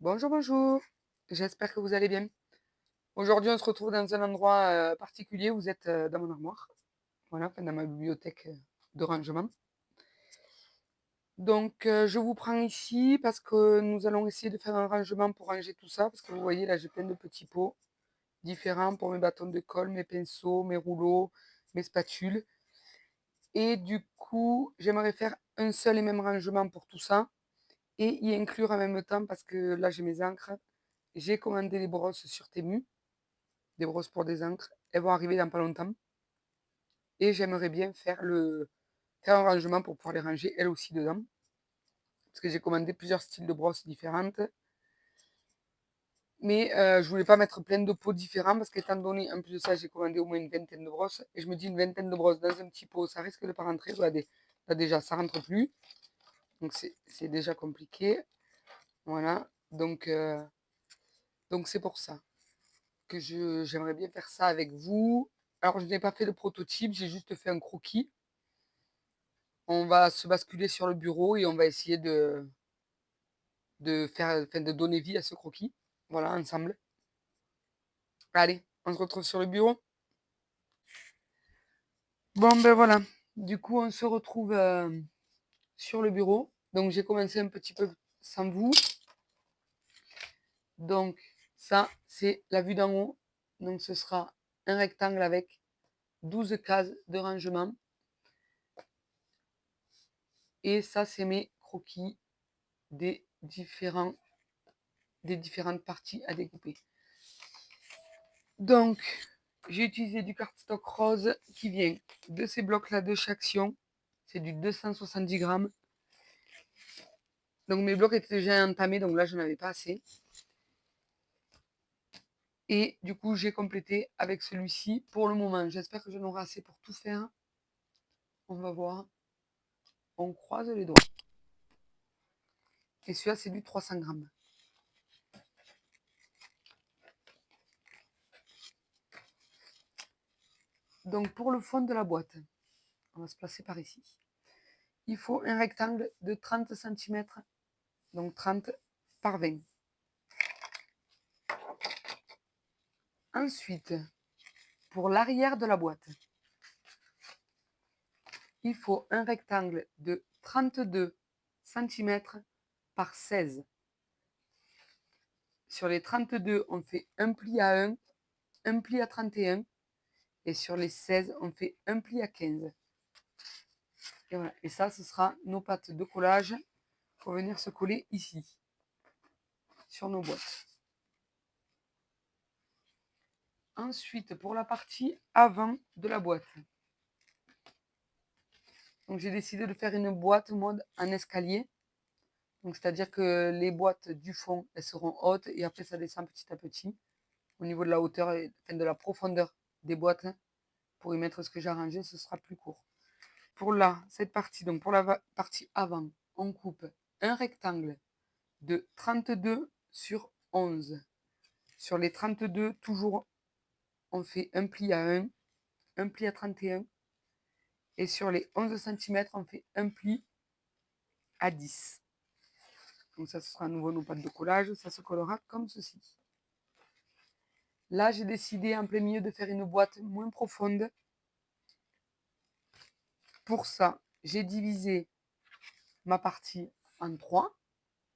Bonjour, bonjour. J'espère que vous allez bien. Aujourd'hui, on se retrouve dans un endroit particulier. Vous êtes dans mon armoire, voilà, enfin, dans ma bibliothèque de rangement. Donc, je vous prends ici parce que nous allons essayer de faire un rangement pour ranger tout ça. Parce que vous voyez, là, j'ai plein de petits pots différents pour mes bâtons de colle, mes pinceaux, mes rouleaux, mes spatules. Et du coup, j'aimerais faire un seul et même rangement pour tout ça et y inclure en même temps parce que là, j'ai mes encres. J'ai commandé les brosses sur Temu. Des brosses pour des encres. Elles vont arriver dans pas longtemps. Et j'aimerais bien faire un rangement pour pouvoir les ranger elles aussi dedans. Parce que j'ai commandé plusieurs styles de brosses différentes. Mais je voulais pas mettre plein de pots différents parce qu'étant donné, en plus de ça, j'ai commandé au moins une vingtaine de brosses. Et je me dis une vingtaine de brosses dans un petit pot, ça risque de pas rentrer. Regardez, là déjà, ça rentre plus. Donc c'est déjà compliqué. Voilà. Donc c'est pour ça que j'aimerais bien faire ça avec vous. Alors je n'ai pas fait de prototype, j'ai juste fait un croquis. On va se basculer sur le bureau et on va essayer de donner vie à ce croquis. Voilà, ensemble. Allez, on se retrouve sur le bureau. Bon, ben voilà. Du coup, on se retrouve sur le bureau. Donc, j'ai commencé un petit peu sans vous. Donc, ça, c'est la vue d'en haut. Donc, ce sera un rectangle avec 12 cases de rangement. Et ça, c'est mes croquis des différentes parties à découper. Donc, j'ai utilisé du cardstock rose qui vient de ces blocs-là de Chaction. C'est du 270 grammes. Donc, mes blocs étaient déjà entamés, donc là, je n'en avais pas assez. Et du coup, j'ai complété avec celui-ci pour le moment. J'espère que j'en aurai assez pour tout faire. On va voir. On croise les doigts. Et celui-là, c'est du 300 grammes. Donc, pour le fond de la boîte, on va se placer par ici. Il faut un rectangle de 30 cm, donc 30 par 20. Ensuite, pour l'arrière de la boîte, il faut un rectangle de 32 cm par 16. Sur les 32, on fait un pli à 1, un pli à 31. Et sur les 16, on fait un pli à 15. Et voilà. Et ça, ce sera nos pattes de collage pour venir se coller ici, sur nos boîtes. Ensuite, pour la partie avant de la boîte. Donc, j'ai décidé de faire une boîte mode en escalier. Donc, c'est-à-dire que les boîtes du fond, elles seront hautes et après, ça descend petit à petit au niveau de la hauteur et de la profondeur des boîtes. Pour y mettre ce que j'ai arrangé, ce sera plus court. Pour là, cette partie, donc pour la partie avant, on coupe un rectangle de 32 sur 11. Sur les 32, toujours, on fait un pli à 1, un pli à 31. Et sur les 11 cm, on fait un pli à 10. Donc ça, ce sera à nouveau nos pattes de collage. Ça se collera comme ceci. Là, j'ai décidé en plein milieu de faire une boîte moins profonde. Pour ça, j'ai divisé ma partie en 3.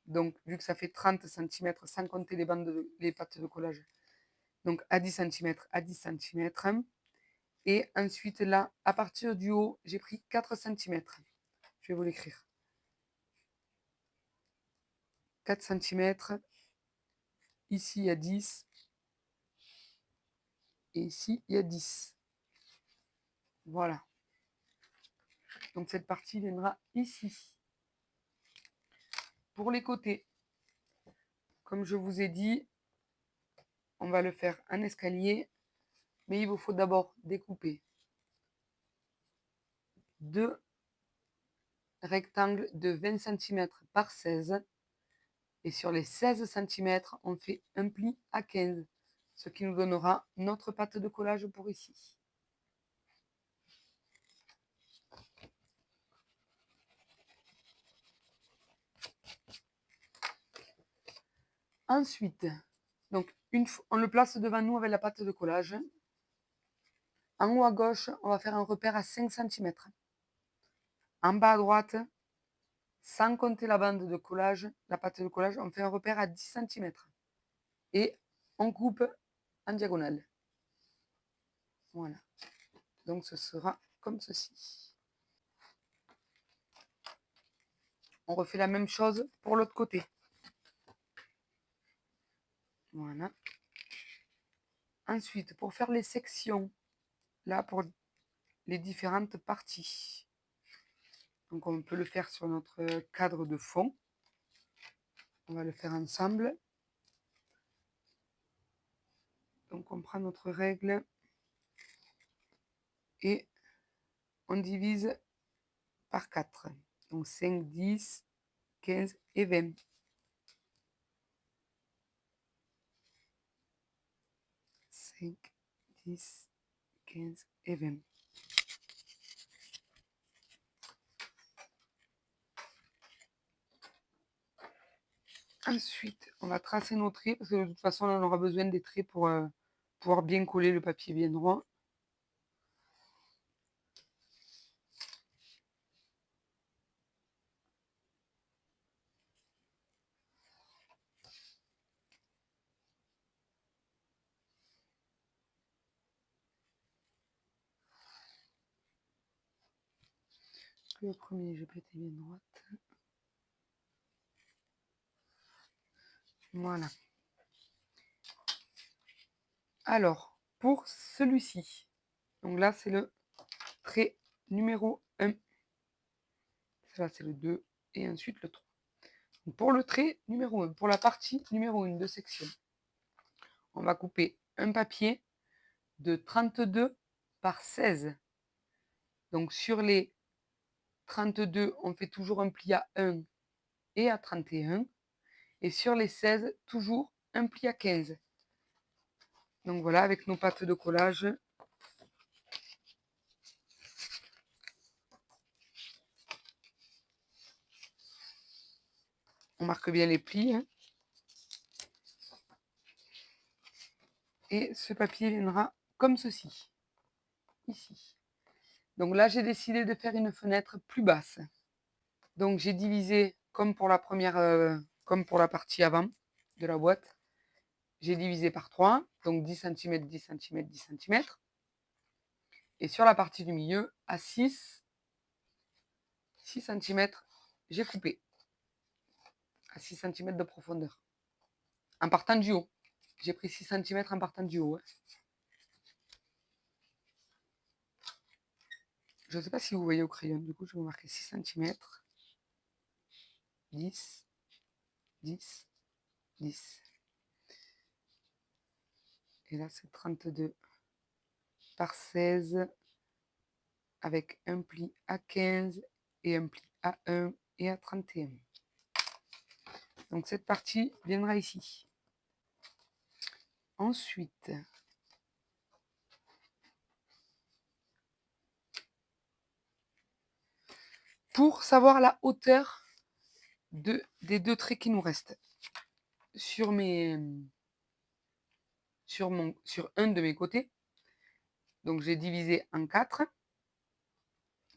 Donc, vu que ça fait 30 cm, sans compter les pattes de collage. Donc, à 10 cm, à 10 cm. Et ensuite, là, à partir du haut, j'ai pris 4 cm. Je vais vous l'écrire. 4 cm. Ici, il y a 10. Et ici, il y a 10. Voilà. Donc, cette partie viendra ici. Pour les côtés, comme je vous ai dit, on va le faire en escalier. Mais il vous faut d'abord découper 2 rectangles de 20 cm par 16. Et sur les 16 cm, on fait un pli à 15, ce qui nous donnera notre pâte de collage pour ici. Ensuite, donc on le place devant nous avec la pâte de collage. En haut à gauche, on va faire un repère à 5 cm. En bas à droite, sans compter la bande de collage, la pâte de collage, on fait un repère à 10 cm. Et on coupe en diagonale. Voilà. Donc ce sera comme ceci. On refait la même chose pour l'autre côté. Voilà. Ensuite, pour faire les sections, là, pour les différentes parties. Donc on peut le faire sur notre cadre de fond. On va le faire ensemble. Donc on prend notre règle et on divise par 4. Donc 5, 10, 15 et 20. 5, 10, 15 et 20. Ensuite, on va tracer nos traits, parce que de toute façon, on aura besoin des traits pour pouvoir bien coller le papier bien droit. Le premier, je pétais bien droite. Voilà. Alors, pour celui-ci, donc là, c'est le trait numéro 1. Là, c'est le 2 et ensuite le 3. Donc, pour le trait numéro 1, pour la partie numéro 1 de section, on va couper un papier de 32 par 16. Donc, sur les 32, on fait toujours un pli à 1 et à 31. Et sur les 16, toujours un pli à 15. Donc voilà, avec nos pâtes de collage. On marque bien les plis. Hein. Et ce papier viendra comme ceci. Ici. Donc là, j'ai décidé de faire une fenêtre plus basse. Donc j'ai divisé, comme pour la première, comme pour la partie avant de la boîte, j'ai divisé par 3, donc 10 cm, 10 cm, 10 cm. Et sur la partie du milieu, à 6 cm, j'ai coupé. À 6 cm de profondeur. En partant du haut. J'ai pris 6 cm en partant du haut. Hein. Je ne sais pas si vous voyez au crayon, du coup je vais marquer 6 cm. 10, 10, 10. Et là c'est 32 par 16 avec un pli à 15 et un pli à 1 et à 31. Donc cette partie viendra ici. Ensuite, pour savoir la hauteur des deux traits qui nous restent, sur un de mes côtés, donc j'ai divisé en 4,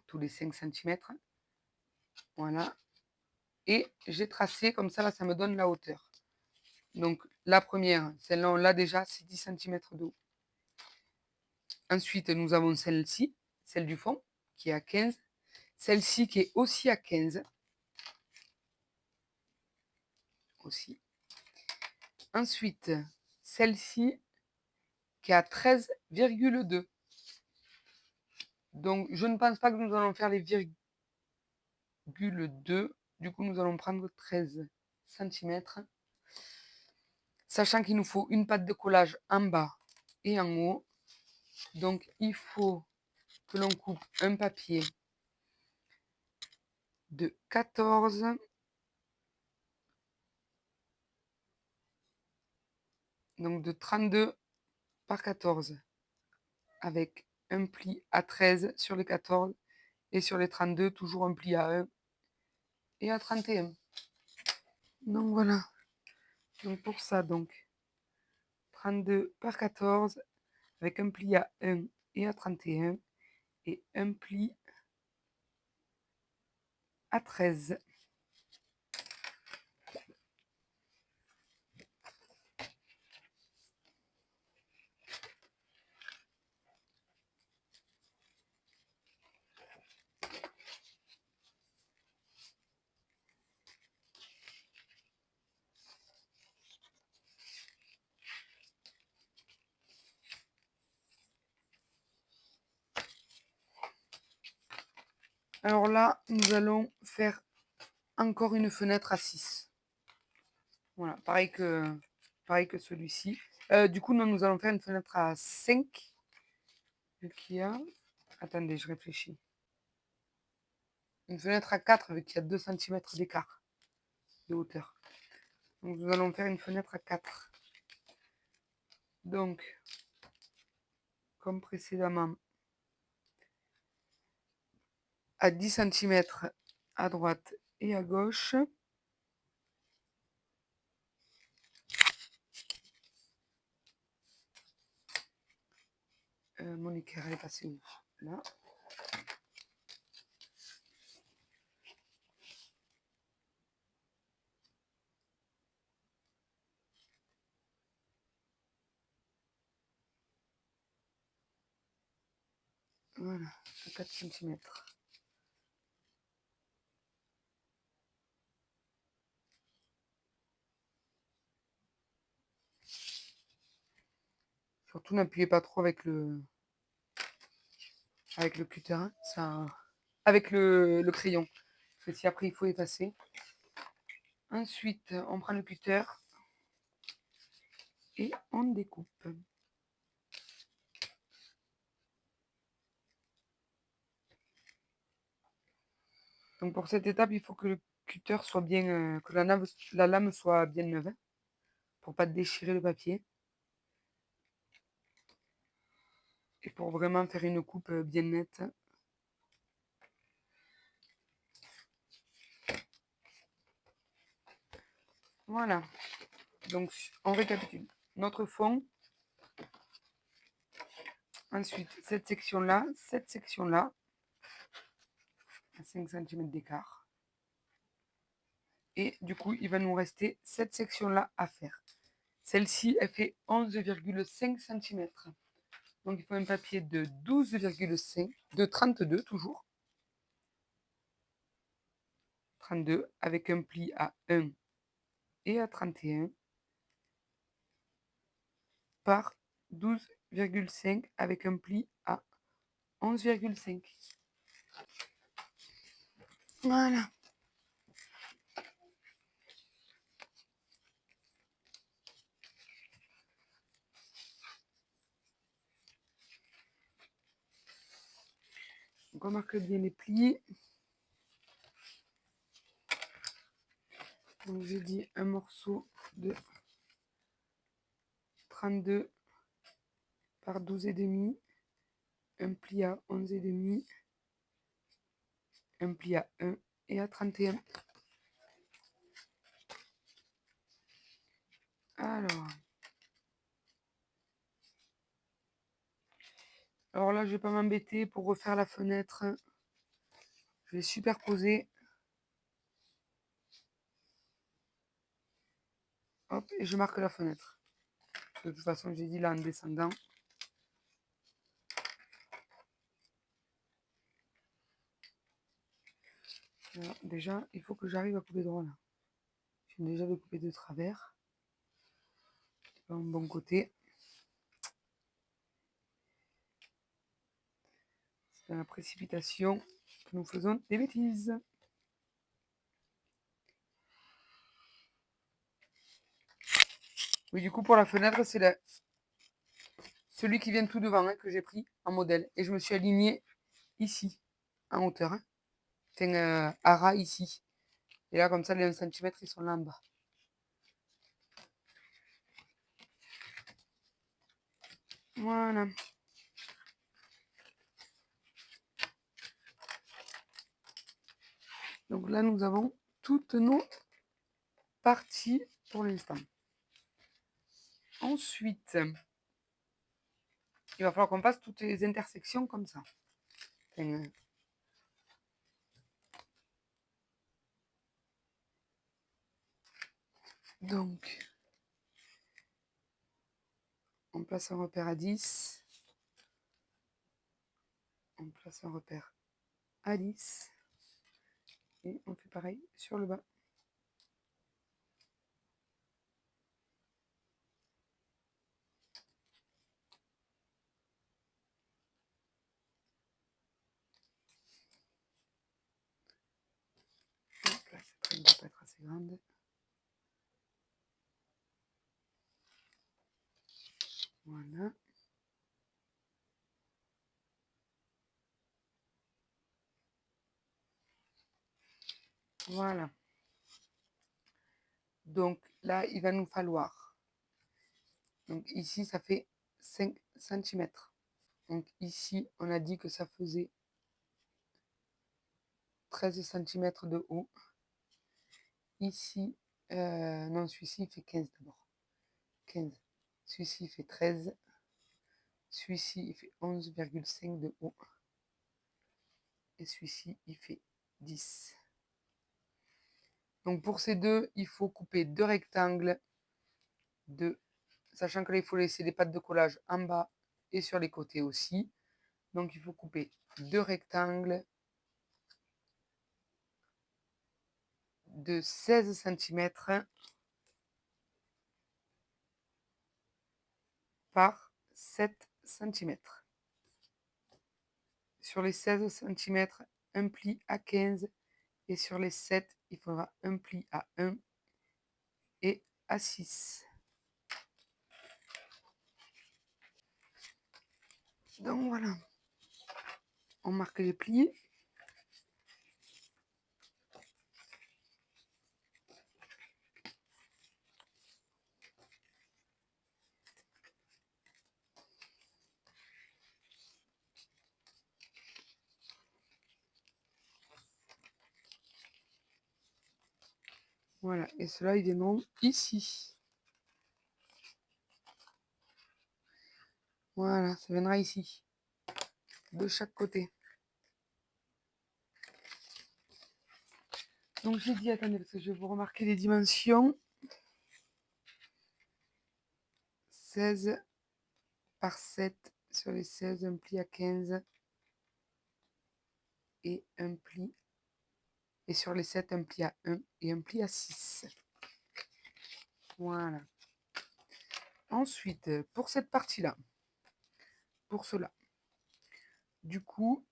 tous les 5 cm. Voilà. Et j'ai tracé comme ça, là, ça me donne la hauteur. Donc la première, celle-là, on l'a déjà, c'est 10 cm de haut. Ensuite, nous avons celle-ci, celle du fond, qui est à 15. Celle-ci qui est aussi à 15. Aussi. Ensuite, celle-ci qui est à 13,2. Donc, je ne pense pas que nous allons faire les virgules 2. Du coup, nous allons prendre 13 cm. Sachant qu'il nous faut une pâte de collage en bas et en haut. Donc, il faut que l'on coupe un papier de 14. Donc, de 32 par 14. Avec un pli à 13 sur les 14. Et sur les 32, toujours un pli à 1 et à 31. Donc, voilà. Donc pour ça, donc 32 par 14 avec un pli à 1 et à 31 et un pli à 13. Alors là, nous allons faire encore une fenêtre à 6. Voilà, pareil que celui-ci. Du coup, nous allons faire une fenêtre à 5. Vu qu'il y a... Attendez, je réfléchis. Une fenêtre à 4 vu qu'il y a 2 cm d'écart de hauteur. Donc nous allons faire une fenêtre à 4. Donc, comme précédemment, à 10 cm à droite et à gauche. Mon équerre est passée où? Là. Voilà, à 4 cm. Surtout n'appuyez pas trop avec le cutter, hein, ça, avec le crayon. Parce que si après il faut effacer. Ensuite, on prend le cutter et on découpe. Donc pour cette étape, il faut que le cutter soit bien, que la lame soit bien neuve, hein, pour pas déchirer le papier. Et pour vraiment faire une coupe bien nette. Voilà. Donc on récapitule. Notre fond. Ensuite, cette section-là, à 5 cm d'écart. Et du coup, il va nous rester cette section-là à faire. Celle-ci, elle fait 11,5 cm. Donc il faut un papier de 12,5, de 32 toujours. 32 avec un pli à 1 et à 31 par 12,5 avec un pli à 11,5. Voilà. Donc on marque bien les plis. Donc j'ai dit un morceau de 32 par 12,5, un pli à 11,5, un pli à 1 et à 31. Alors là, je vais pas m'embêter pour refaire la fenêtre. Je vais superposer. Hop, et je marque la fenêtre. De toute façon, j'ai dit là en descendant. Alors, déjà, il faut que j'arrive à couper droit là. J'ai déjà découpé de travers. C'est pas un bon côté. C'est dans la précipitation que nous faisons des bêtises. Oui, du coup, pour la fenêtre, c'est celui qui vient tout devant, hein, que j'ai pris en modèle. Et je me suis alignée ici, en hauteur. Hein. Enfin, à ras ici. Et là, comme ça, les 1 cm, ils sont là en bas. Voilà. Donc là, nous avons toutes nos parties pour l'instant. Ensuite, il va falloir qu'on fasse toutes les intersections comme ça. Enfin, donc, on place un repère à 10. On place un repère à 10. Et on fait pareil sur le bas. Donc là, cette règle ne doit pas être assez grande. Voilà. Voilà. Donc là, il va nous falloir. Donc ici, ça fait 5 cm. Donc ici, on a dit que ça faisait 13 cm de haut. Ici, non, celui-ci, il fait 15 d'abord. 15. Celui-ci, il fait 13. Celui-ci, il fait 11,5 de haut. Et celui-ci, il fait 10. Donc pour ces deux, il faut couper deux rectangles, sachant que là, il faut laisser des pattes de collage en bas et sur les côtés aussi. Donc il faut couper deux rectangles de 16 cm par 7 cm. Sur les 16 cm, un pli à 15 et sur les 7, il faudra un pli à 1 et à 6. Donc voilà, on marque les plis. Voilà, et ceux-là, ils viendront ici. Voilà, ça viendra ici, de chaque côté. Donc j'ai dit, attendez, parce que je vais vous remarquer les dimensions. 16 par 7 sur les 16, un pli à 15 et un pli. Et sur les 7, un pli à 1 et un pli à 6. Voilà. Ensuite, pour cette partie-là, pour cela, du coup,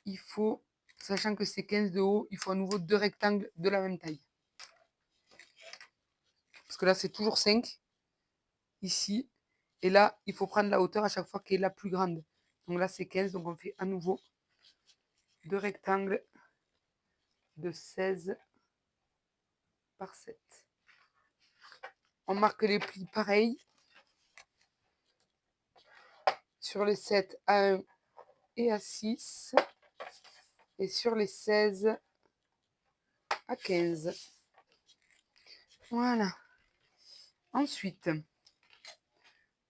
il faut, sachant que c'est 15 de haut, il faut à nouveau deux rectangles de la même taille. Parce que là, c'est toujours 5, ici. Et là, il faut prendre la hauteur à chaque fois qui est la plus grande. Donc là, c'est 15, donc on fait à nouveau deux rectangles de 16 par 7. On marque les plis pareils. Sur les 7 à 1 et à 6. Et sur les 16 à 15. Voilà. Ensuite,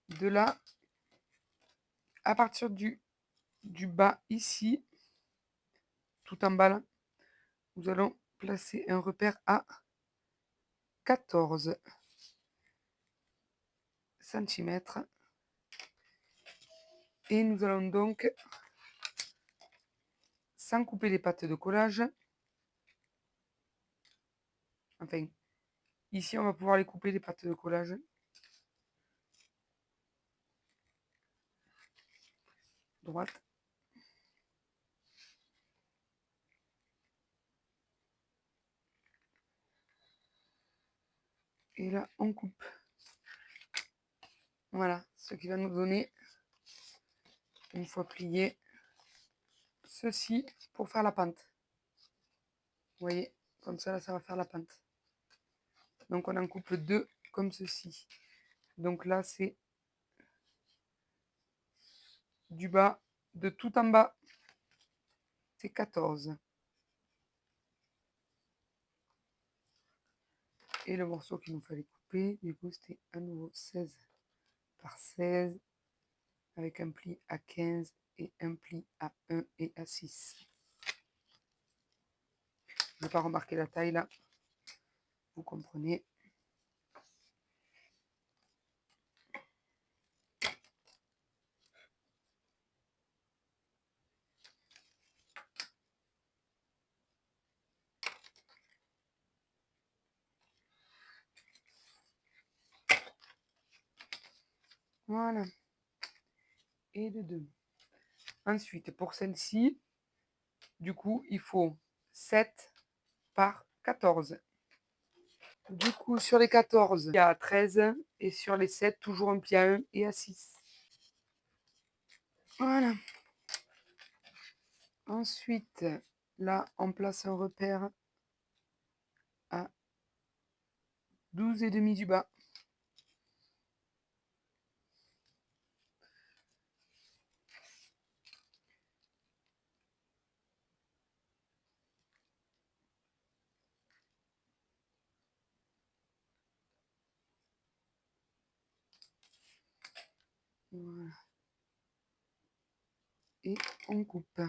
de là, à partir du bas ici, tout en bas là, nous allons placer un repère à 14 cm. Et nous allons donc, sans couper les pattes de collage, enfin, ici on va pouvoir les couper les pattes de collage. Droite. Et là, on coupe. Voilà, ce qui va nous donner, une fois plié, ceci pour faire la pente. Vous voyez, comme ça, là, ça va faire la pente. Donc, on en coupe deux comme ceci. Donc là, c'est du bas, de tout en bas, c'est 14. Et le morceau qu'il nous fallait couper, du coup, c'était à nouveau 16 par 16 avec un pli à 15 et un pli à 1 et à 6. Je n'ai pas remarqué la taille là, vous comprenez. Voilà. Et de 2. Ensuite, pour celle-ci, du coup, il faut 7 par 14. Du coup, sur les 14, il y a 13 et sur les 7, toujours un pli à 1 et à 6. Voilà. Ensuite, là, on place un repère à 12,5 du bas. Voilà. Et on coupe.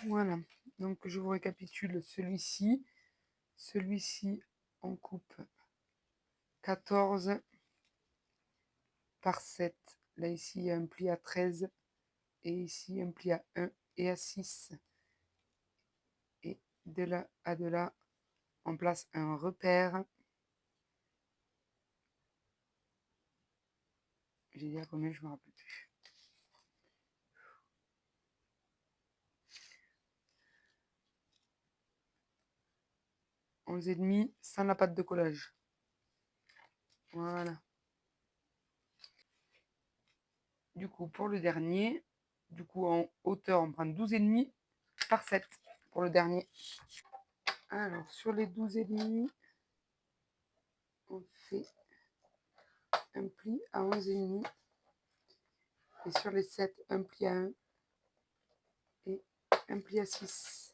Voilà. Donc, je vous récapitule celui-ci. Celui-ci, on coupe 14 par 7. Là, ici, il y a un pli à 13. Et ici, un pli à 1 et à 6. Et de là à de là, on place un repère. J'ai dit à combien, je ne me rappelle plus. 11,5 sans la patte de collage. Voilà. Du coup, pour le dernier, du coup, en hauteur, on prend 12,5 par 7 pour le dernier. Alors, sur les 12,5, on fait un pli à 11,5. Et sur les 7, un pli à 1 et un pli à 6.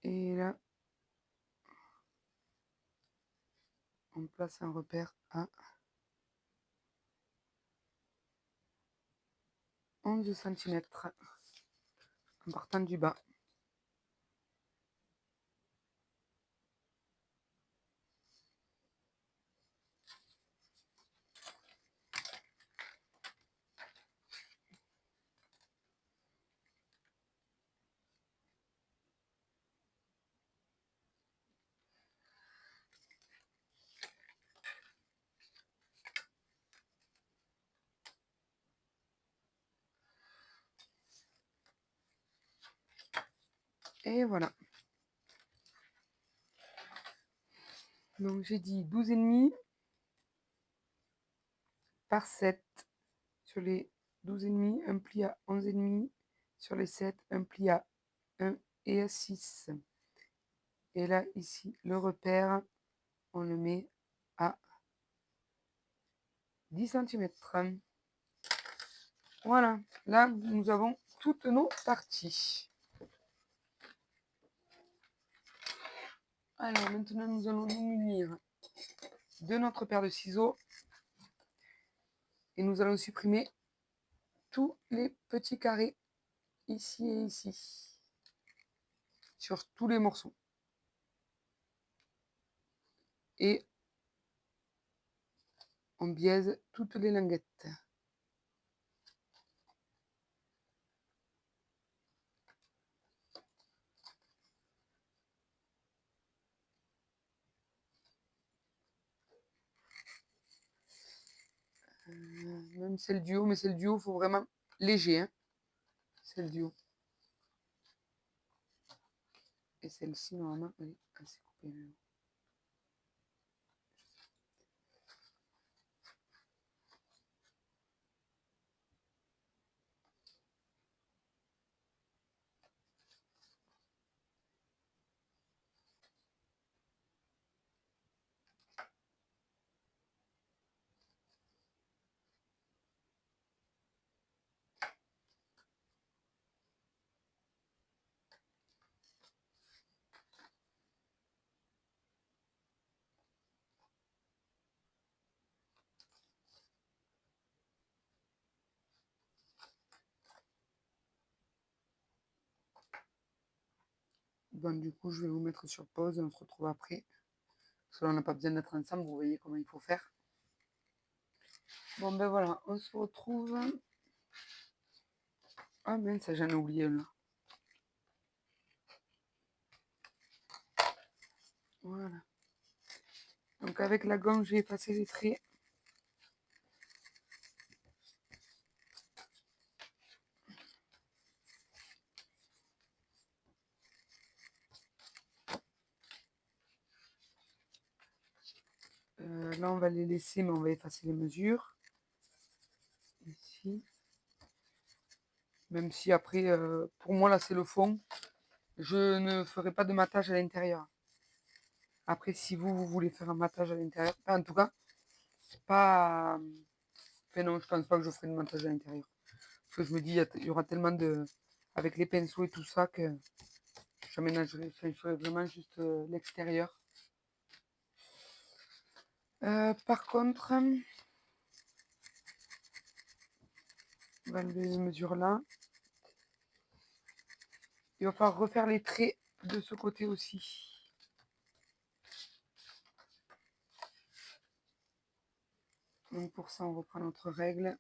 Et là, on place un repère à 11 cm en partant du bas. Et voilà. Donc j'ai dit 12,5 par 7. Sur les 12,5, un pli à 11,5. Sur les 7, un pli à 1 et à 6. Et là, ici, le repère, on le met à 10 cm. Voilà, là, nous avons toutes nos parties. Alors, maintenant, nous allons nous munir de notre paire de ciseaux et nous allons supprimer tous les petits carrés ici et ici sur tous les morceaux. Et on biaise toutes les languettes. Même celle du haut, mais celle du haut, il faut vraiment léger. Hein, celle du haut. Et celle-ci, normalement, elle est assez coupée. Bon, du coup, je vais vous mettre sur pause et on se retrouve après. Parce que là, on n'a pas besoin d'être ensemble, vous voyez comment il faut faire. Bon, ben voilà, on se retrouve. Ah mince, j'en ai oublié là. Voilà. Donc avec la gomme, je vais effacer les traits. Là, on va les laisser, mais on va effacer les mesures. Ici. Même si après, pour moi, là, c'est le fond. Je ne ferai pas de matage à l'intérieur. Après, si vous voulez faire un matage à l'intérieur, enfin, en tout cas, pas... Enfin non, je pense pas que je ferai de matage à l'intérieur. Parce que je me dis, il y aura tellement de... Avec les pinceaux et tout ça, que j'aménagerai, enfin, je ferai vraiment juste l'extérieur. Par contre, on va enlever les mesures là. Il va falloir refaire les traits de ce côté aussi. Donc pour ça, on reprend notre règle.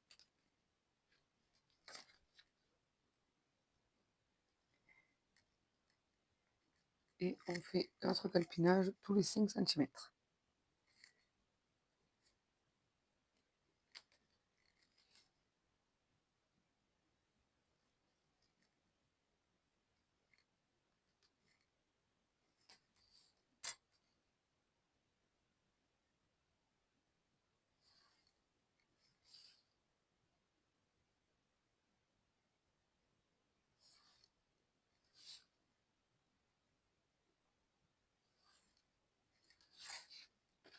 Et on fait notre calpinage tous les 5 cm.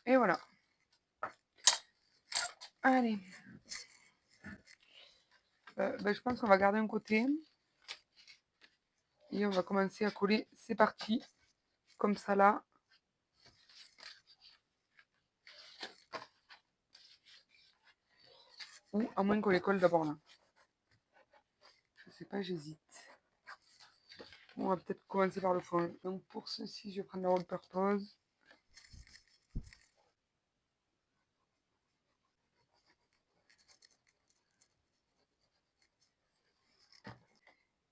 Et voilà. Allez. Je pense qu'on va garder un côté. Et on va commencer à coller ces parties. Comme ça là. Ou à moins qu'on les colle d'abord là. Je sais pas, j'hésite. On va peut-être commencer par le fond. Donc pour ceci, je vais prendre la All Purpose.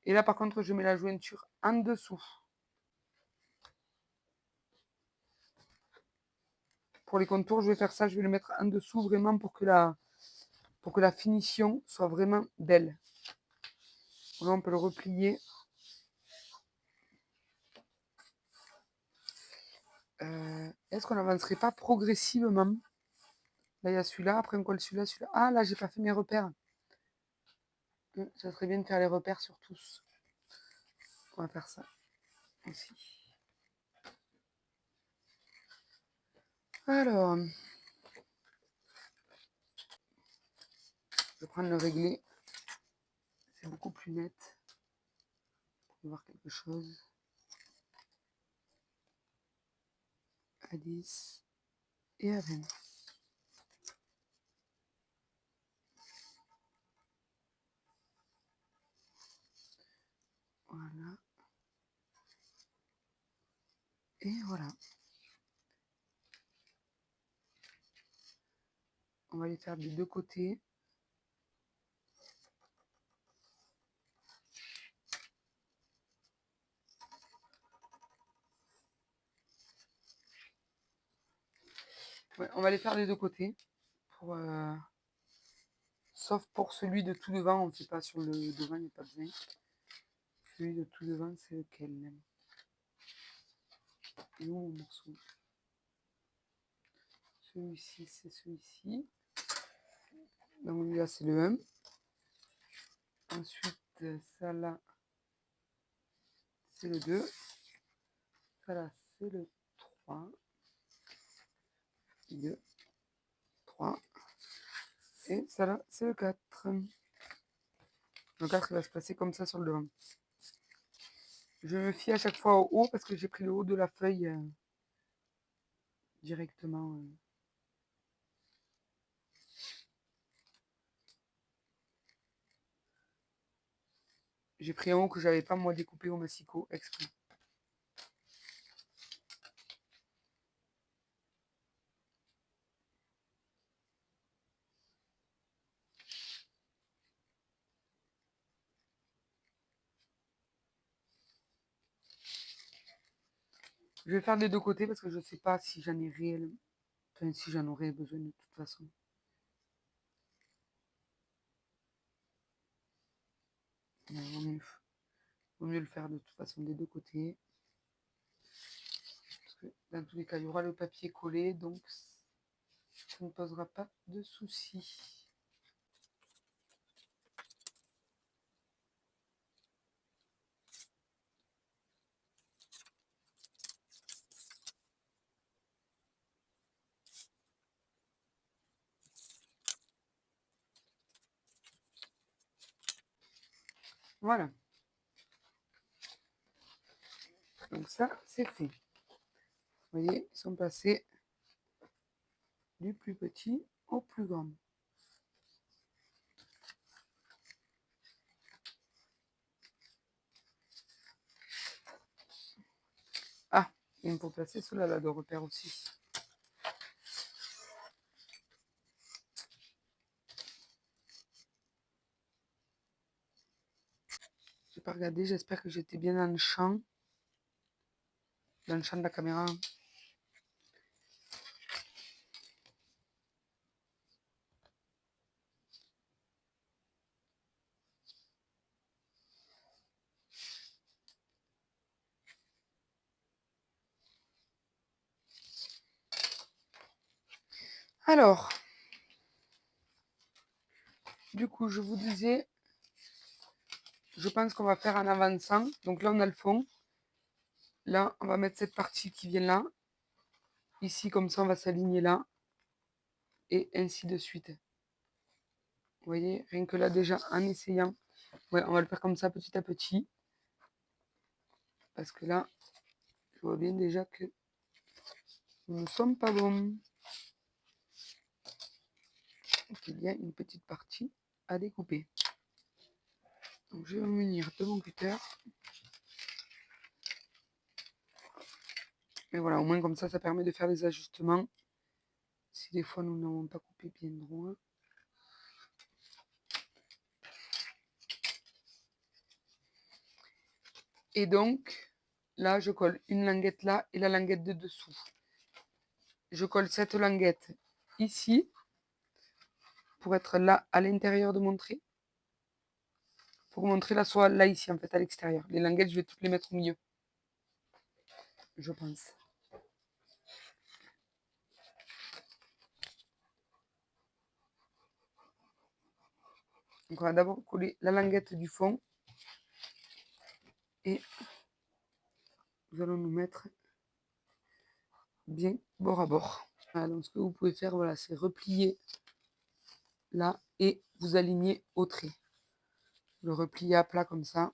Et là par contre, je mets la jointure en dessous. Pour les contours, je vais faire ça, je vais le mettre en dessous vraiment pour que la finition soit vraiment belle. Là, on peut le replier. Est-ce qu'on n'avancerait pas progressivement? Là, il y a celui-là, après on colle celui-là, celui-là. Ah, là, j'ai pas fait mes repères. Ça serait bien de faire les repères sur tous. On va faire ça aussi. Alors, je vais prendre le réglé. C'est beaucoup plus net. Pour voir quelque chose. À 10 et à 20. Voilà. Et voilà. On va les faire des deux côtés. Ouais, on va les faire des deux côtés. Sauf pour celui de tout devant, on ne fait pas sur le devant, il n'y a pas besoin. Celui de tout devant, c'est lequel même? Et où mon morceau? Celui-ci, c'est celui-ci. Donc là, c'est le 1. Ensuite, ça là, c'est le 2. Ça là, c'est le 3. 2, 3. Et ça là, c'est le 4. Le 4, il va se placer comme ça sur le devant. Je me fie à chaque fois au haut parce que j'ai pris le haut de la feuille directement. J'ai pris un haut que j'avais pas moi découpé au massicot exprès. Je vais faire des deux côtés parce que je sais pas si j'en ai réellement... Enfin, si j'en aurais besoin de toute façon. Mais vaut mieux le faire de toute façon des deux côtés. Parce que dans tous les cas, il y aura le papier collé, donc ça ne posera pas de soucis. Voilà. Donc ça, c'est fait. Vous voyez, ils sont passés du plus petit au plus grand. Ah, il faut placer cela là de repère aussi. J'ai pas regardé, j'espère que j'étais bien dans le champ de la caméra. Alors, du coup, je vous disais, je pense qu'on va faire en avançant. Donc là, on a le fond. Là, on va mettre cette partie qui vient là. Ici, comme ça, on va s'aligner là. Et ainsi de suite. Vous voyez, rien que là, déjà, en essayant. Ouais, on va le faire comme ça, petit à petit. Parce que là, je vois bien déjà que nous ne sommes pas bons. Donc, il y a une petite partie à découper. Donc, je vais me munir de mon cutter. Et voilà, au moins comme ça permet de faire des ajustements. Si des fois nous n'avons pas coupé bien droit. Et donc, là, je colle une languette là et la languette de dessous. Je colle cette languette ici pour être là à l'intérieur de mon trait. Il faut que mon trait là soit là ici en fait à l'extérieur. Les languettes, je vais toutes les mettre au milieu. Je pense. Donc on va d'abord coller la languette du fond. Et nous allons nous mettre bien bord à bord. Voilà, donc ce que vous pouvez faire, voilà, c'est replier là et vous aligner au trait. Le replier à plat comme ça.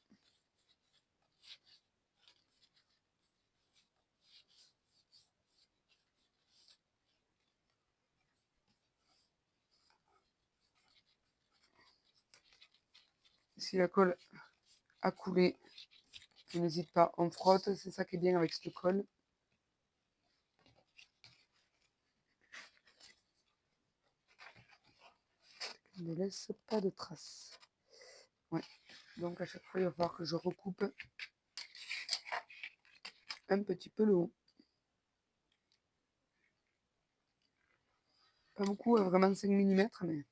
Si la colle a coulé, n'hésite pas, on frotte, c'est ça qui est bien avec cette colle. Ne laisse pas de traces. Ouais. Donc à chaque fois, il va falloir que je recoupe un petit peu le haut. Pas beaucoup, vraiment 5 mm, mais...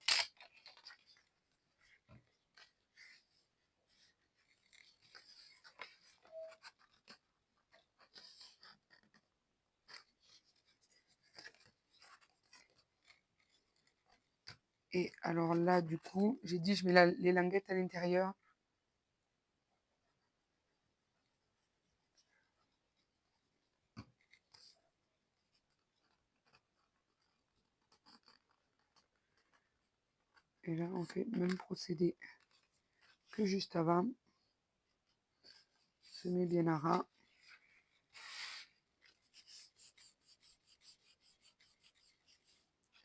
Et alors là, du coup, j'ai dit je mets les languettes à l'intérieur. Et là, on fait le même procédé que juste avant. Se met bien à ras.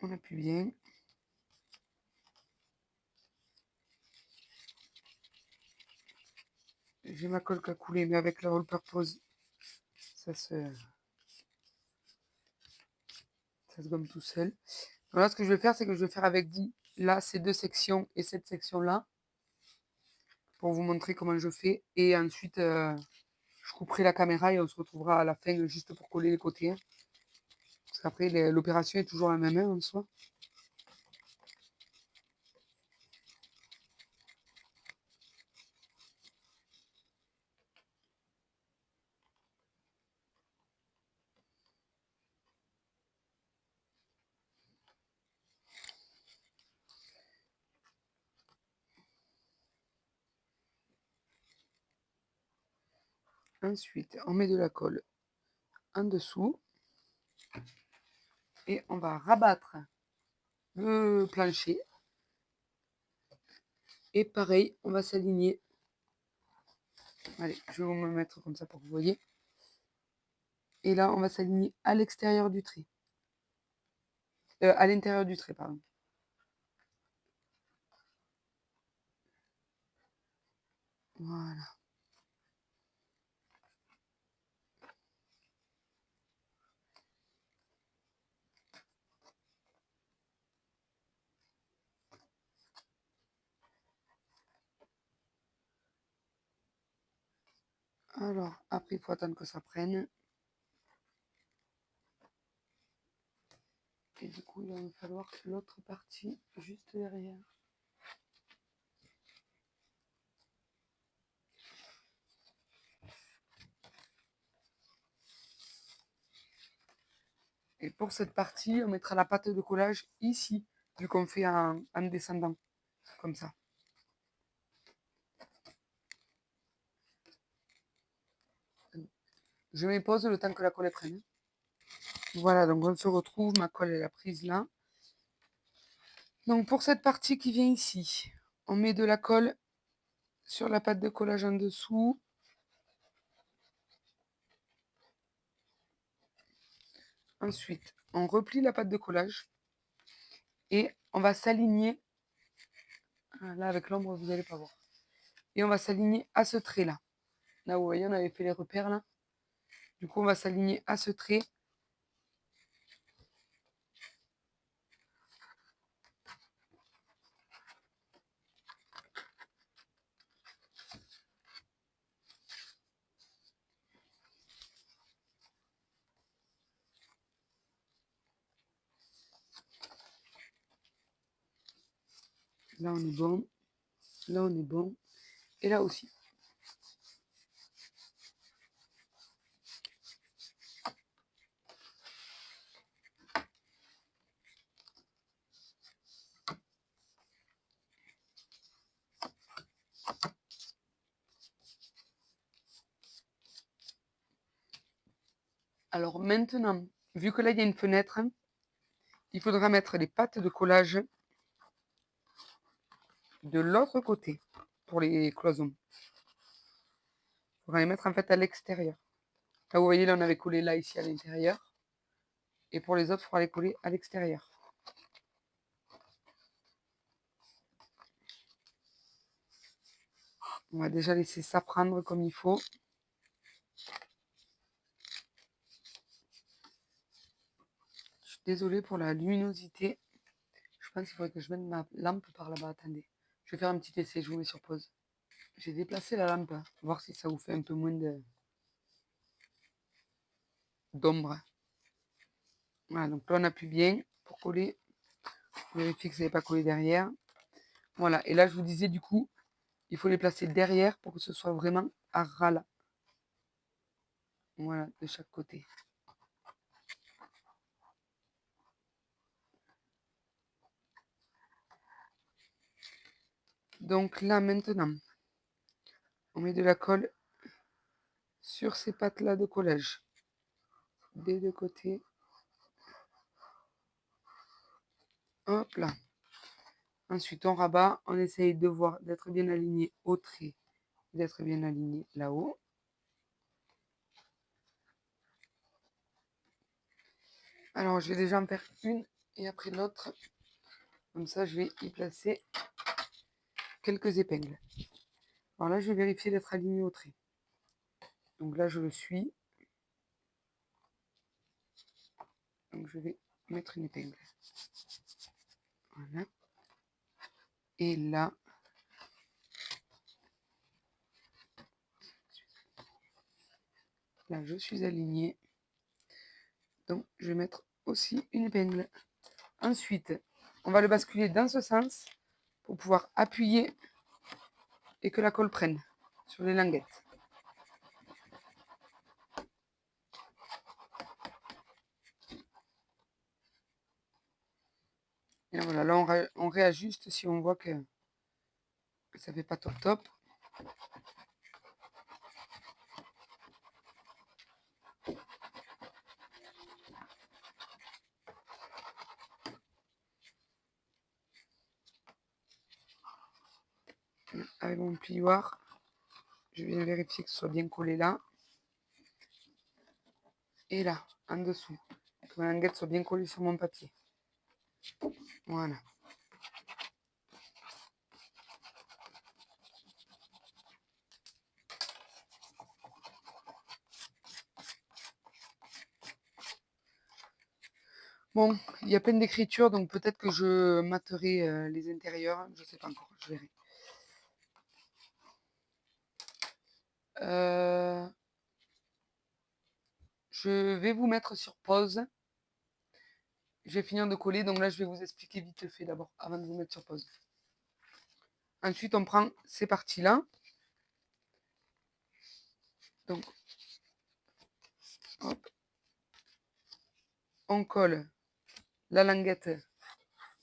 On appuie bien. J'ai ma colle qui a coulé, mais avec la all purpose, ça se gomme tout seul. Voilà, ce que je vais faire, c'est que je vais faire avec vous, là, ces deux sections et cette section-là, pour vous montrer comment je fais. Et ensuite, Je couperai la caméra et on se retrouvera à la fin juste pour coller les côtés, hein. Parce qu'après l'opération est toujours la même, hein, en soi. Ensuite, on met de la colle en dessous et on va rabattre le plancher. Et pareil, on va s'aligner. Allez, je vais vous me mettre comme ça pour que vous voyez. Et là, on va s'aligner à l'extérieur du trait. À l'intérieur du trait, pardon. Voilà. Alors, après, il faut attendre que ça prenne. Et du coup, il va me falloir l'autre partie juste derrière. Et pour cette partie, on mettra la pâte de collage ici, vu qu'on fait en descendant, comme ça. Je mets pause le temps que la colle prenne. Voilà, donc on se retrouve, ma colle est la prise là. Donc pour cette partie qui vient ici, on met de la colle sur la pâte de collage en dessous. Ensuite, on replie la pâte de collage et on va s'aligner. Là, avec l'ombre, vous n'allez pas voir. Et on va s'aligner à ce trait-là. Là, vous voyez, on avait fait les repères là. Du coup, on va s'aligner à ce trait. Là, on est bon. Là, on est bon. Et là aussi. Alors maintenant, vu que là, il y a une fenêtre, il faudra mettre les pattes de collage de l'autre côté pour les cloisons. Il faudra les mettre en fait à l'extérieur. Là, vous voyez, là, on avait collé là, ici, à l'intérieur. Et pour les autres, il faudra les coller à l'extérieur. On va déjà laisser ça prendre comme il faut. Je suis désolée pour la luminosité. Je pense qu'il faudrait que je mette ma lampe par là-bas. Attendez. Je vais faire un petit essai, je vous mets sur pause. J'ai déplacé la lampe, voir si ça vous fait un peu moins d'ombre. Voilà, donc là on appuie bien pour coller. Vérifiez que ça n'est pas collé derrière. Voilà, et là je vous disais du coup, il faut les placer derrière pour que ce soit vraiment à ras là. Voilà, de chaque côté. Donc là maintenant, on met de la colle sur ces pattes là de collage. Des deux côtés. Hop là. Ensuite on rabat, on essaye de voir d'être bien aligné au trait, d'être bien aligné là-haut. Alors je vais déjà en faire une et après l'autre. Comme ça je vais y placer quelques épingles. Alors là je vais vérifier d'être aligné au trait. Donc là je le suis. Donc je vais mettre une épingle. Voilà. Et là, Là, je suis alignée. Donc, je vais mettre aussi une épingle. Ensuite, on va le basculer dans ce sens pour pouvoir appuyer et que la colle prenne sur les languettes. Et voilà, là on réajuste si on voit que ça fait pas top top. Avec mon plioir, je viens vérifier que ce soit bien collé là. Et là, en dessous. Que ma languette soit bien collée sur mon papier. Voilà. Bon, il y a plein d'écritures, donc peut-être que je materai les intérieurs. Je sais pas encore, je verrai. Je vais vous mettre sur pause. Je vais finir de coller, donc là je vais vous expliquer vite fait d'abord, avant de vous mettre sur pause. Ensuite, on prend ces parties-là. Donc, hop, on colle la languette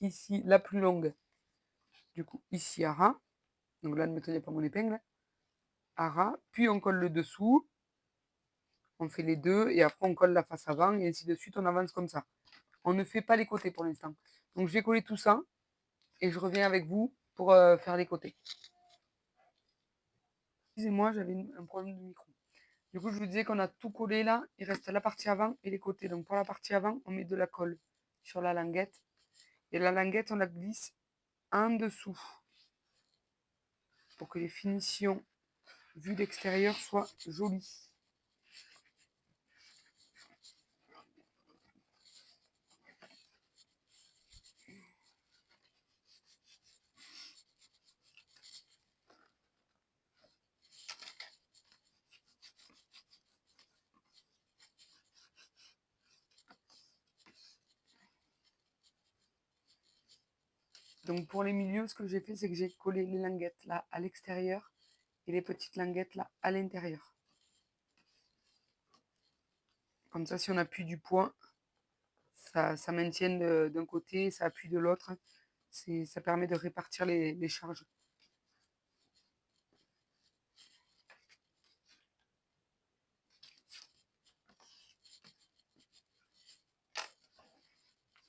ici, la plus longue, du coup, ici à ras. Donc là, ne me tenez pas mon épingle. À ras. Puis on colle le dessous. On fait les deux et après on colle la face avant et ainsi de suite, on avance comme ça. On ne fait pas les côtés pour l'instant. Donc je vais coller tout ça et je reviens avec vous pour faire les côtés. Excusez-moi, j'avais un problème de micro. Du coup, je vous disais qu'on a tout collé là. Il reste la partie avant et les côtés. Donc pour la partie avant, on met de la colle sur la languette. Et la languette, on la glisse en dessous pour que les finitions vues d'extérieur soient jolies. Donc pour les milieux, ce que j'ai fait, c'est que j'ai collé les languettes là à l'extérieur et les petites languettes là à l'intérieur. Comme ça, si on appuie du poing, ça maintient d'un côté, ça appuie de l'autre. Ça permet de répartir les charges.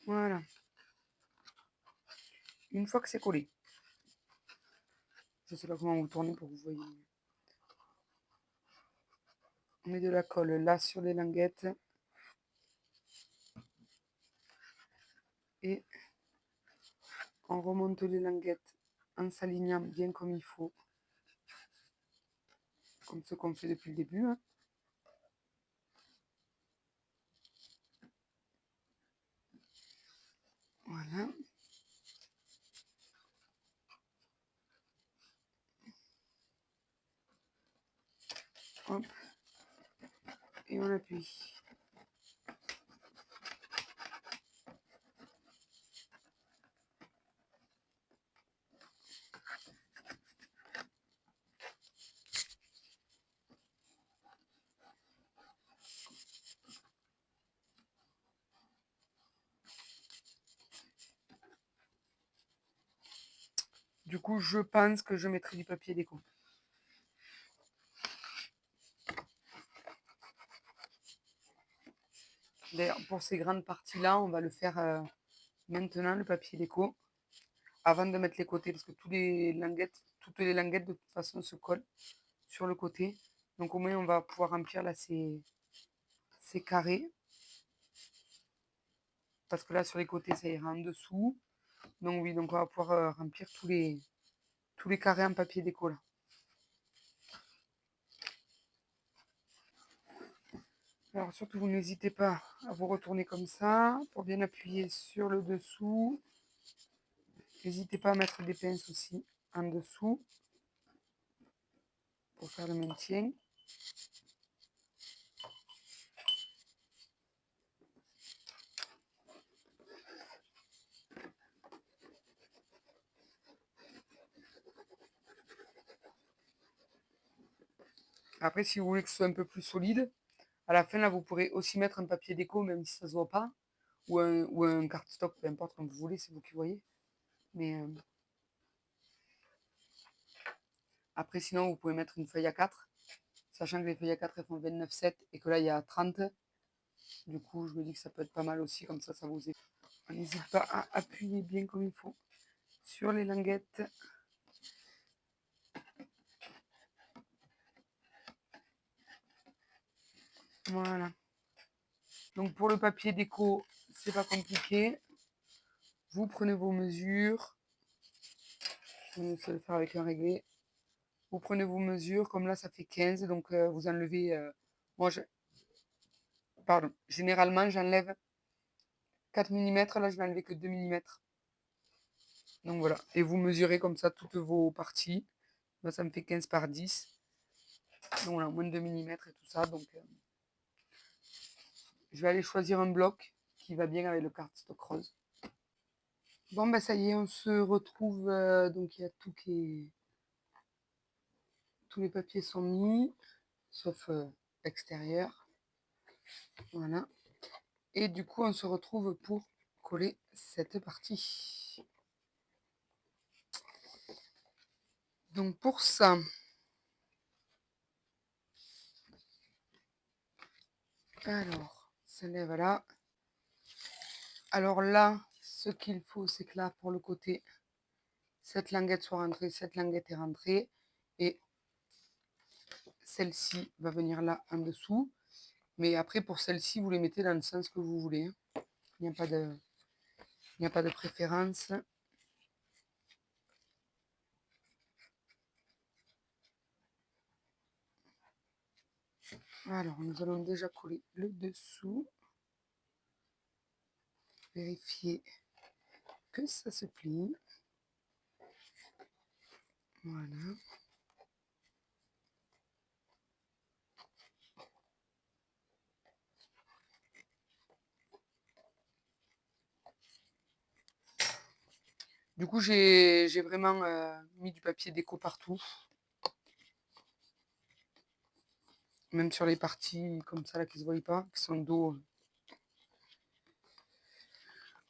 Voilà. Une fois que c'est collé, je ne sais pas comment vous tournez pour que vous voyez. On met de la colle là sur les languettes. Et on remonte les languettes en s'alignant bien comme il faut. Comme ce qu'on fait depuis le début. Hein. Voilà. Hop. Et on appuie. Du coup, je pense que je mettrai du papier déco. D'ailleurs, pour ces grandes parties-là, on va le faire maintenant, le papier déco, avant de mettre les côtés, parce que toutes les languettes, de toute façon, se collent sur le côté. Donc au moins, on va pouvoir remplir là ces carrés. Parce que là, sur les côtés, ça ira en dessous. Donc oui, donc on va pouvoir remplir tous les carrés en papier déco là. Alors surtout, vous n'hésitez pas à vous retourner comme ça pour bien appuyer sur le dessous. N'hésitez pas à mettre des pinces aussi en dessous pour faire le maintien. Après, si vous voulez que ce soit un peu plus solide, à la fin, là, vous pourrez aussi mettre un papier déco, même si ça se voit pas, ou un cardstock, peu importe, comme vous voulez, c'est vous qui voyez. Mais après, sinon, vous pouvez mettre une feuille A4, sachant que les feuilles A4, elles font 29,7 et que là, il y a 30. Du coup, je me dis que ça peut être pas mal aussi, comme ça vous évite. N'hésite pas à appuyer bien comme il faut sur les languettes. Voilà. Donc pour le papier déco, c'est pas compliqué. Vous prenez vos mesures. Je vais essayer de le faire avec un réglé. Vous prenez vos mesures, comme là ça fait 15, donc vous enlevez. Moi, pardon, généralement j'enlève 4 mm, là je vais enlever que 2 mm. Donc voilà, et vous mesurez comme ça toutes vos parties. Moi ça me fait 15 par 10. Donc voilà, moins de 2 mm et tout ça. Donc je vais aller choisir un bloc qui va bien avec le cardstock rose. Bon bah ça y est, on se retrouve. Donc il y a tout qui est... Tous les papiers sont mis, sauf extérieur. Voilà. Et du coup, on se retrouve pour coller cette partie. Donc pour ça, alors, celle-là, voilà. Alors là, ce qu'il faut, c'est que là, pour le côté, cette languette soit rentrée, cette languette est rentrée. Et celle-ci va venir là en dessous. Mais après, pour celle-ci, vous les mettez dans le sens que vous voulez. Il n'y a pas de, il n'y a pas de préférence. Alors, nous allons déjà coller le dessous. Vérifier que ça se plie. Voilà. Du coup, j'ai vraiment mis du papier déco partout. Même sur les parties comme ça, là, qui ne se voient pas, qui sont dos.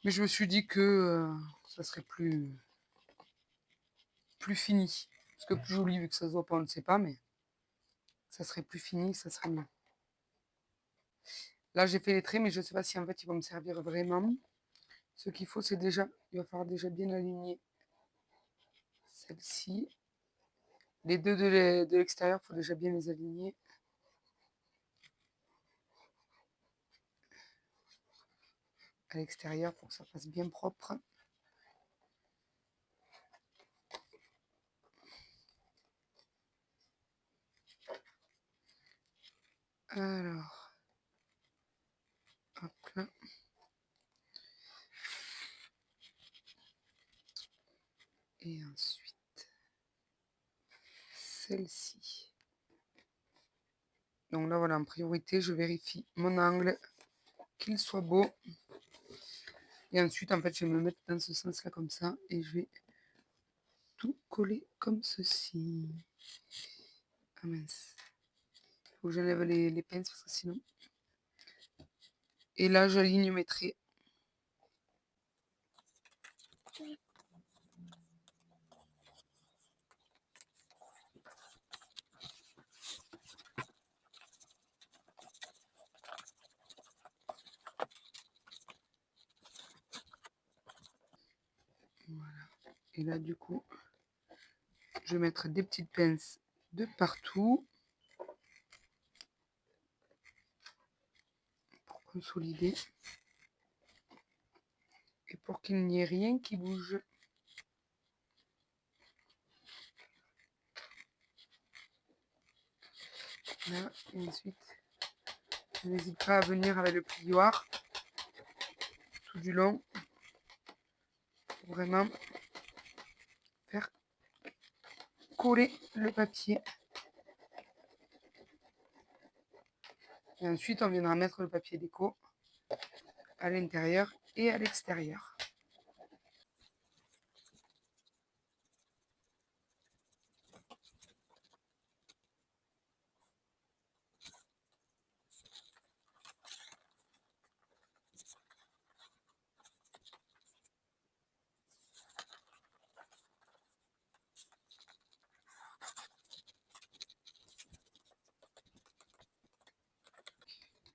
Mais je me suis dit que ça serait plus fini. Parce que plus joli, vu que ça se voit pas, on ne sait pas, mais ça serait plus fini, ça serait mieux. Là, j'ai fait les traits, mais je ne sais pas si en fait ils vont me servir vraiment. Ce qu'il faut, c'est déjà, il va falloir déjà bien aligner celle-ci. Les deux de l'extérieur, il faut déjà bien les aligner. À l'extérieur pour que ça fasse bien propre. Alors, hop là. Et ensuite, celle-ci. Donc là, voilà, en priorité, je vérifie mon angle, qu'il soit beau. Et ensuite, en fait, je vais me mettre dans ce sens-là, comme ça, et je vais tout coller comme ceci. Ah mince. Il faut que j'enlève les pinces, parce que sinon... Et là, j'aligne mes traits. Voilà. Et là, du coup, je vais mettre des petites pinces de partout. Pour consolider. Et pour qu'il n'y ait rien qui bouge. Là, et ensuite, n'hésite pas à venir avec le plioir tout du long. Pour vraiment faire coller le papier. Et ensuite, on viendra mettre le papier déco à l'intérieur et à l'extérieur.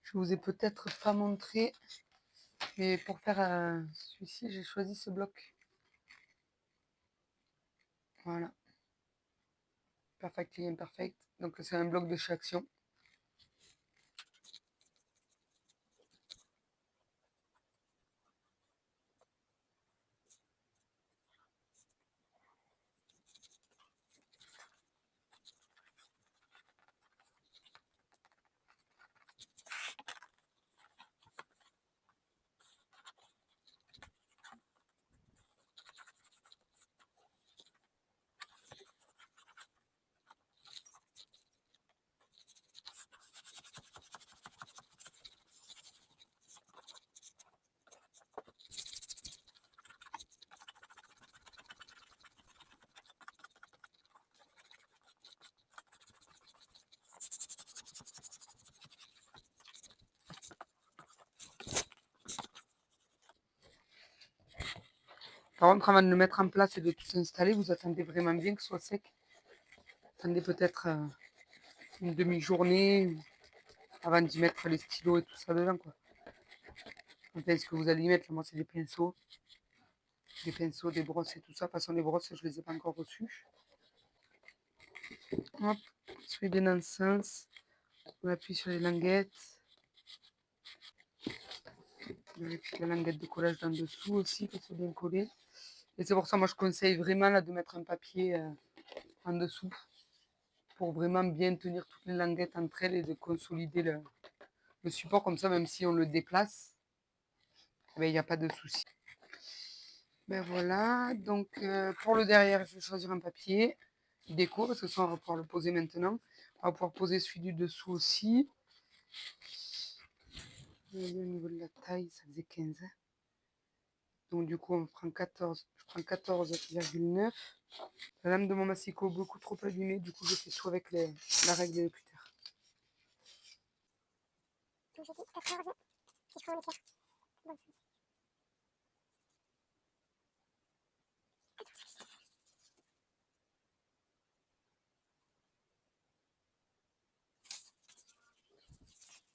Je vous ai peut-être pas montré, mais pour faire celui-ci, j'ai choisi ce bloc. Voilà. Perfectly Imperfect. Donc c'est un bloc de chez Action. Par contre, avant de le mettre en place et de tout installer, vous attendez vraiment bien que ce soit sec. Attendez peut-être une demi-journée avant d'y mettre les stylos et tout ça dedans, quoi. Enfin, ce que vous allez y mettre, là, moi, c'est des pinceaux. Des pinceaux, des brosses et tout ça. De toute façon, les brosses, je les ai pas encore reçues. Hop, on se met bien dans le sens. On appuie sur les languettes. On appuie la languette de collage dans dessous aussi, pour que ce soit bien collé. Et c'est pour ça, moi, je conseille vraiment là de mettre un papier en dessous pour vraiment bien tenir toutes les languettes entre elles et de consolider le support. Comme ça, même si on le déplace, il n'y a pas de souci. Ben voilà, donc pour le derrière, je vais choisir un papier déco parce que ça, on va pouvoir le poser maintenant. On va pouvoir poser celui du dessous aussi. Au niveau de la taille, ça faisait 15. Donc du coup, on prend 14. Je prends 14,9. La lame de mon massicot beaucoup trop abîmée, du coup je fais tout avec la règle de Peter. Donc j'ai dit 14, si je prends le tiers. Bon,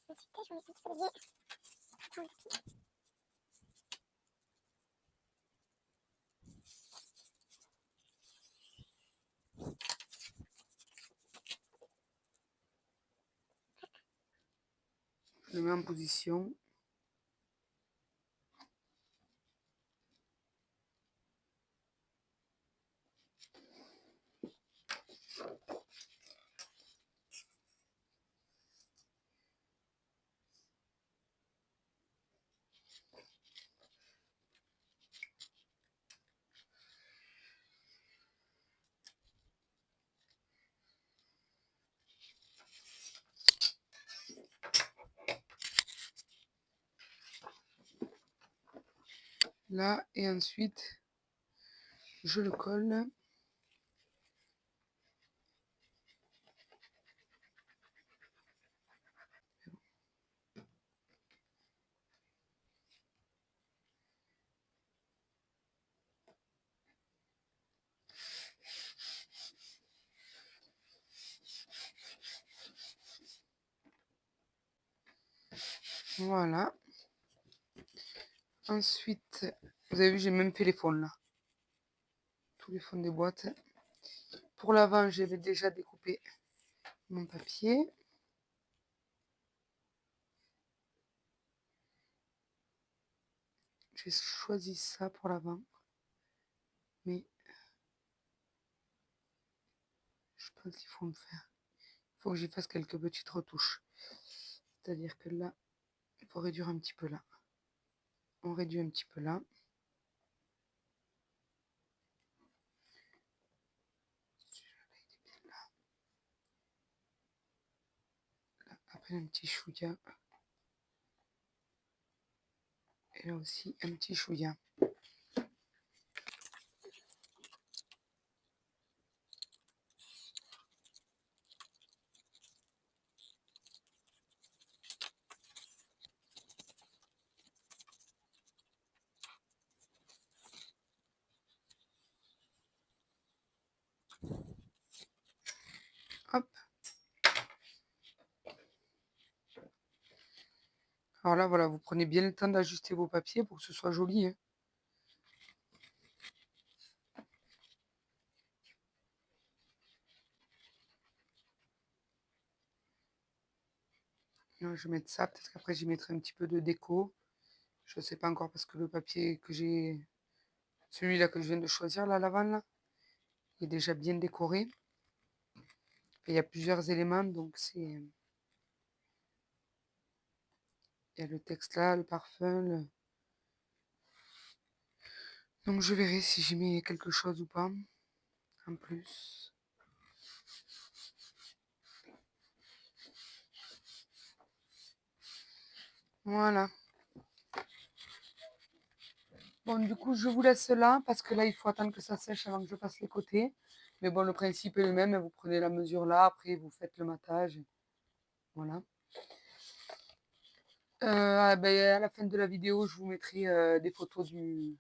ensuite, je vais mettre un petit peu de biais. Je le mets en position. Là, et ensuite, je le colle. Voilà. Ensuite, vous avez vu, j'ai même fait les fonds là. Tous les fonds des boîtes. Pour l'avant, j'avais déjà découpé mon papier. J'ai choisi ça pour l'avant. Mais je pense qu'il faut me faire. Il faut que j'y fasse quelques petites retouches. C'est-à-dire que là, il faut réduire un petit peu là. On réduit un petit peu là. Après un petit chouïa. Et là aussi un petit chouïa. Hop. Alors là, voilà, vous prenez bien le temps d'ajuster vos papiers pour que ce soit joli, hein. Là, je vais mettre ça, peut-être qu'après j'y mettrai un petit peu de déco. Je ne sais pas encore parce que le papier que j'ai, celui-là que je viens de choisir, là, l'avant, là, il est déjà bien décoré. Il y a plusieurs éléments, donc c'est... Il y a le texte là, le parfum, donc je verrai si j'y mets quelque chose ou pas, en plus. Voilà. Bon, du coup, je vous laisse là, parce que là, il faut attendre que ça sèche avant que je fasse les côtés. Mais bon, le principe est le même, vous prenez la mesure là, après vous faites le matage. Voilà. Ben, à la fin de la vidéo, je vous mettrai des photos une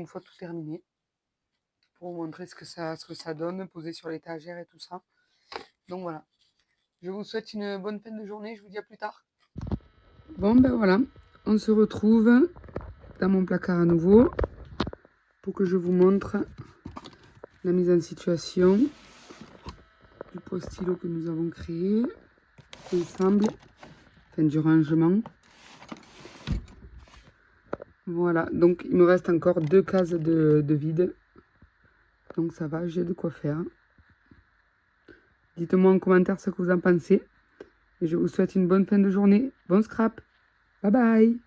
fois tout terminé, pour vous montrer ce que ça donne, posé sur l'étagère et tout ça. Donc voilà. Je vous souhaite une bonne fin de journée, je vous dis à plus tard. Bon, ben voilà, on se retrouve dans mon placard à nouveau pour que je vous montre la mise en situation du pot-stylo que nous avons créé ensemble, enfin du rangement. Voilà, donc il me reste encore 2 cases de vide, donc ça va, j'ai de quoi faire. Dites-moi en commentaire ce que vous en pensez et je vous souhaite une bonne fin de journée. Bon scrap, bye bye.